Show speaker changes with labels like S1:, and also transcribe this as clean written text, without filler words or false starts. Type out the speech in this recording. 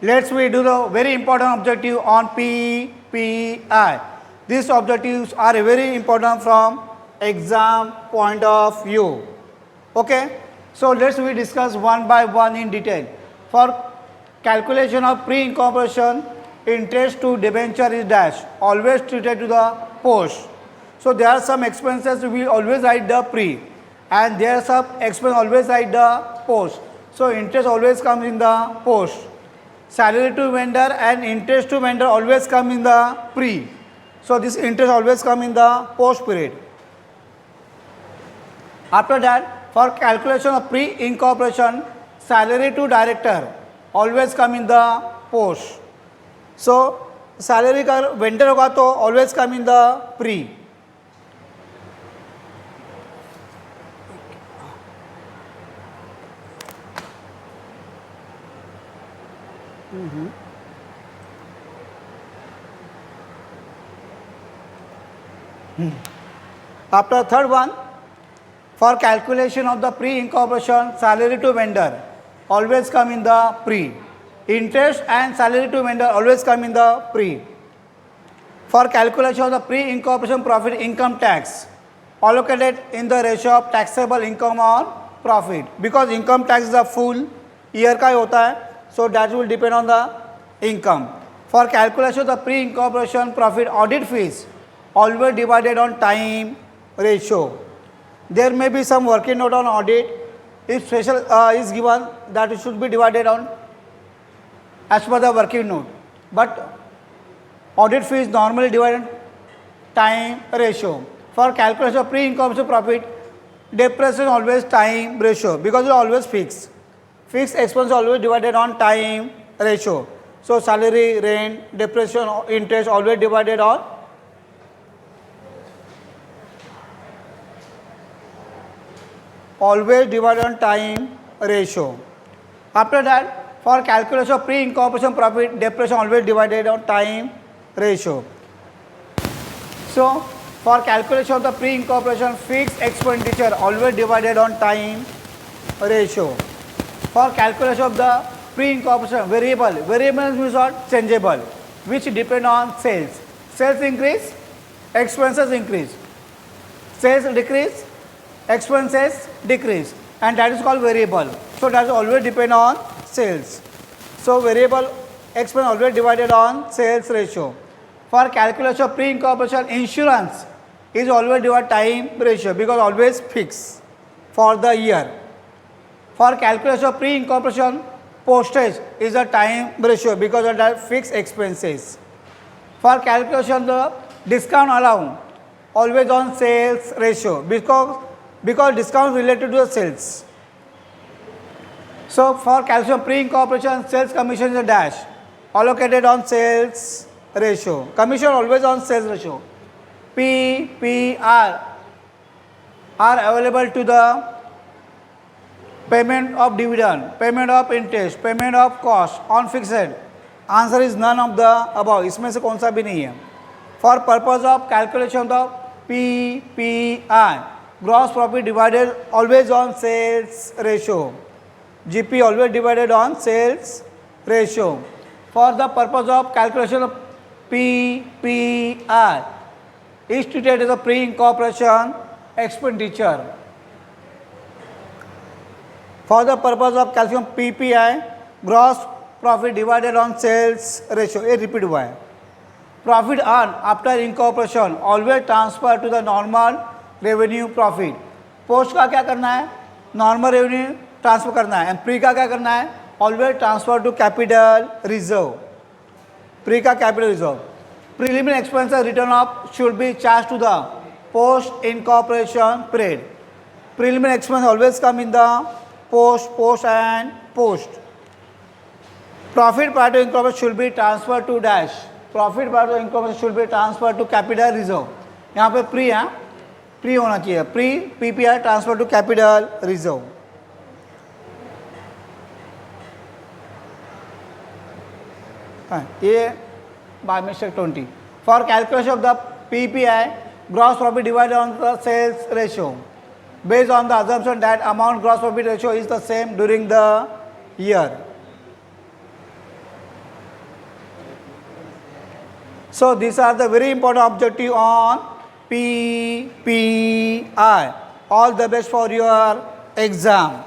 S1: Let's we do the very important objective on PPI. These objectives are very important from exam point of view. Okay, so let's we discuss one by one in detail. For calculation of pre-incorporation, interest to debenture is dash, always treated to the post. So there are some expenses we always write the pre, and there are some expense always write the post. So interest always comes in the post. Salary to vendor and interest to vendor always come in the pre. So this interest always come in the post period. After that, for calculation of pre-incorporation, salary to director always come in the post. So salary का vendor होगा तो always come in the pre. After third one, for calculation of the pre-incorporation, salary to vendor always come in the pre. Interest and salary to vendor always come in the pre. For calculation of the pre-incorporation profit income tax allocated in the ratio of taxable income on profit, because income tax is a full year का ही होता है, so that will depend on the income. For calculation of the pre-incorporation profit audit fees always divided on time ratio. There may be some working note on audit. If special is given, that it should be divided on as per the working note. But audit fee is normally divided on time ratio. For calculation of pre-incorporation profit, depreciation always time ratio, because it always fixed. Fixed expense always divided on time ratio. So salary, rent, depreciation, interest always divided on time ratio. After that, for calculation of pre-incorporation profit, depreciation always divided on time ratio. So for calculation of the pre-incorporation fixed expenditure always divided on time ratio. For calculation of the pre-incorporation variable means what? Changeable, which depend on sales. Sales increase, expenses increase. Sales decrease, expenses decrease, and that is called variable. So that always depend on sales. So variable expense always divided on sales ratio. For calculation of pre-incorporation, insurance is always divided time ratio, because always fixed for the year. For calculation of pre-incorporation, postage is a time ratio, because of that fixed expenses. For calculation the discount allowance always on sales ratio, because discount related to the sales. So for calculation pre-incorporation, sales commission is a dash, allocated on sales ratio. Commission always on sales ratio. PPR are available to the payment of dividend, payment of interest, payment of cost on fixed. Answer is none of the above. इसमें से कौन सा भी नहीं है. For purpose of calculation of PPI, gross profit divided always on sales ratio. GP always divided on sales ratio. For the purpose of calculation of PPI, is treated as a pre-incorporation expenditure. For the purpose of calculation PPI, gross profit divided on sales ratio. A repeat हुआ है. Profit earned after incorporation always transfer to the normal revenue profit. Post का क्या करना है? Normal revenue transfer करना है. And pre का क्या करना है? Always transfer to capital reserve. Pre का capital reserve. Preliminary expenses return off should be charge to the post incorporation period. Preliminary expense always come in the post and post. Profit prior to incorporation should be transferred to dash. Profit prior to incorporation should be transferred to capital reserve. यहाँ पे pre है, pre होना चाहिए. Pre PPI transfer to capital reserve. ये by mistake 20. For calculation of the PPI, gross profit divided on the sales ratio, based on the assumption that amount gross profit ratio is the same during the year. So these are the very important objective on PPI. All the best for your exam.